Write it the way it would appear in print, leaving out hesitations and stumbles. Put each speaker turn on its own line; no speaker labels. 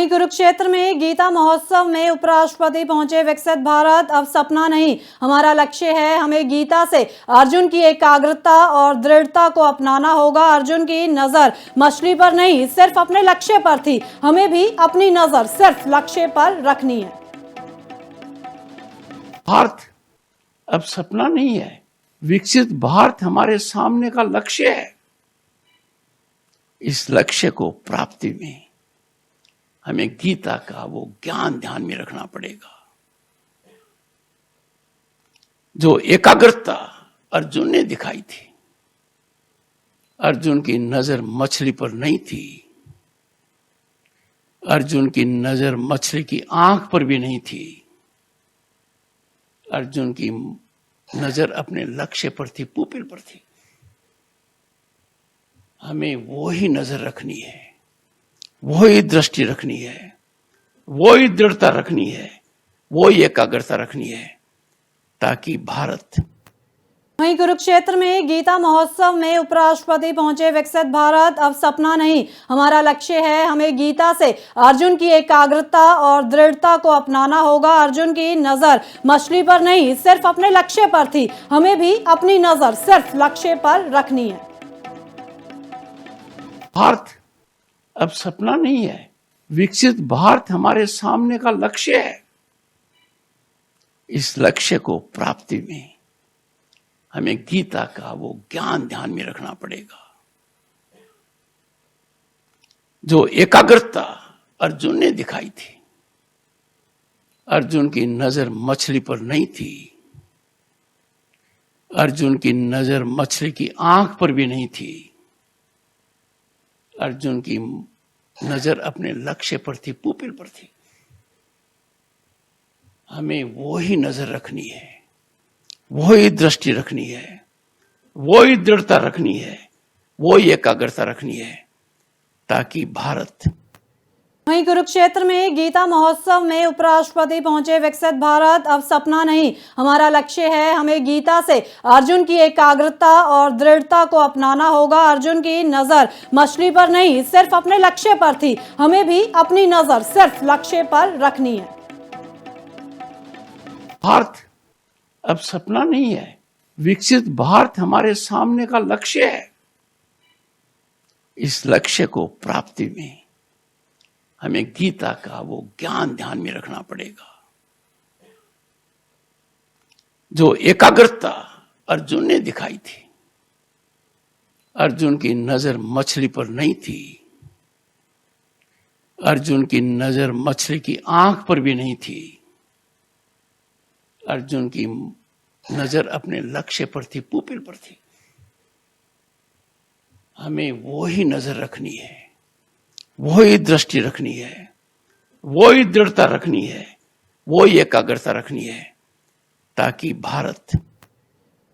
वहीं कुरुक्षेत्र में गीता महोत्सव में उपराष्ट्रपति पहुंचे। विकसित भारत अब सपना नहीं, हमारा लक्ष्य है। हमें गीता से अर्जुन की एकाग्रता और दृढ़ता को अपनाना होगा। अर्जुन की नजर मछली पर नहीं, सिर्फ अपने लक्ष्य पर थी। हमें भी अपनी नजर सिर्फ लक्ष्य पर रखनी है।
भारत अब सपना नहीं है, विकसित भारत हमारे सामने का लक्ष्य है। इस लक्ष्य को प्राप्ति में हमें गीता का वो ज्ञान ध्यान में रखना पड़ेगा। जो एकाग्रता अर्जुन ने दिखाई थी, अर्जुन की नजर मछली पर नहीं थी, अर्जुन की नजर मछली की आंख पर भी नहीं थी, अर्जुन की नजर अपने लक्ष्य पर थी, पुपिल पर थी। हमें वो ही नजर रखनी है, वो ही दृष्टि रखनी है, वो ही दृढ़ता रखनी है, वो ही एकाग्रता रखनी है, ताकि भारत।
वहीं कुरुक्षेत्र में गीता महोत्सव में उपराष्ट्रपति पहुंचे। विकसित भारत अब सपना नहीं, हमारा लक्ष्य है। हमें गीता से अर्जुन की एकाग्रता और दृढ़ता को अपनाना होगा। अर्जुन की नजर मछली पर नहीं, सिर्फ अपने लक्ष्य पर थी। हमें भी अपनी नजर सिर्फ लक्ष्य पर रखनी है।
भारत अब सपना नहीं है, विकसित भारत हमारे सामने का लक्ष्य है। इस लक्ष्य को प्राप्ति में हमें गीता का वो ज्ञान ध्यान में रखना पड़ेगा। जो एकाग्रता अर्जुन ने दिखाई थी, अर्जुन की नजर मछली पर नहीं थी, अर्जुन की नजर मछली की आंख पर भी नहीं थी, अर्जुन की नजर अपने लक्ष्य पर थी, पुपिल पर थी। हमें वो ही नजर रखनी है, वो ही दृष्टि रखनी है, वो ही दृढ़ता रखनी है, वो ही एकाग्रता रखनी है, ताकि भारत।
वहीं कुरुक्षेत्र में गीता महोत्सव में उपराष्ट्रपति पहुंचे। विकसित भारत अब सपना नहीं, हमारा लक्ष्य है। हमें गीता से अर्जुन की एकाग्रता और दृढ़ता को अपनाना होगा। अर्जुन की नजर मछली पर नहीं, सिर्फ अपने लक्ष्य पर थी। हमें भी अपनी नजर सिर्फ लक्ष्य पर रखनी है।
भारत अब सपना नहीं है, विकसित भारत हमारे सामने का लक्ष्य है। इस लक्ष्य को प्राप्ति में हमें गीता का वो ज्ञान ध्यान में रखना पड़ेगा। जो एकाग्रता अर्जुन ने दिखाई थी, अर्जुन की नजर मछली पर नहीं थी, अर्जुन की नजर मछली की आंख पर भी नहीं थी, अर्जुन की नजर अपने लक्ष्य पर थी, पुपिल पर थी। हमें वो ही नजर रखनी है, वो ही दृष्टि रखनी है, वो ही दृढ़ता रखनी है, वो ही एकाग्रता रखनी है, ताकि भारत।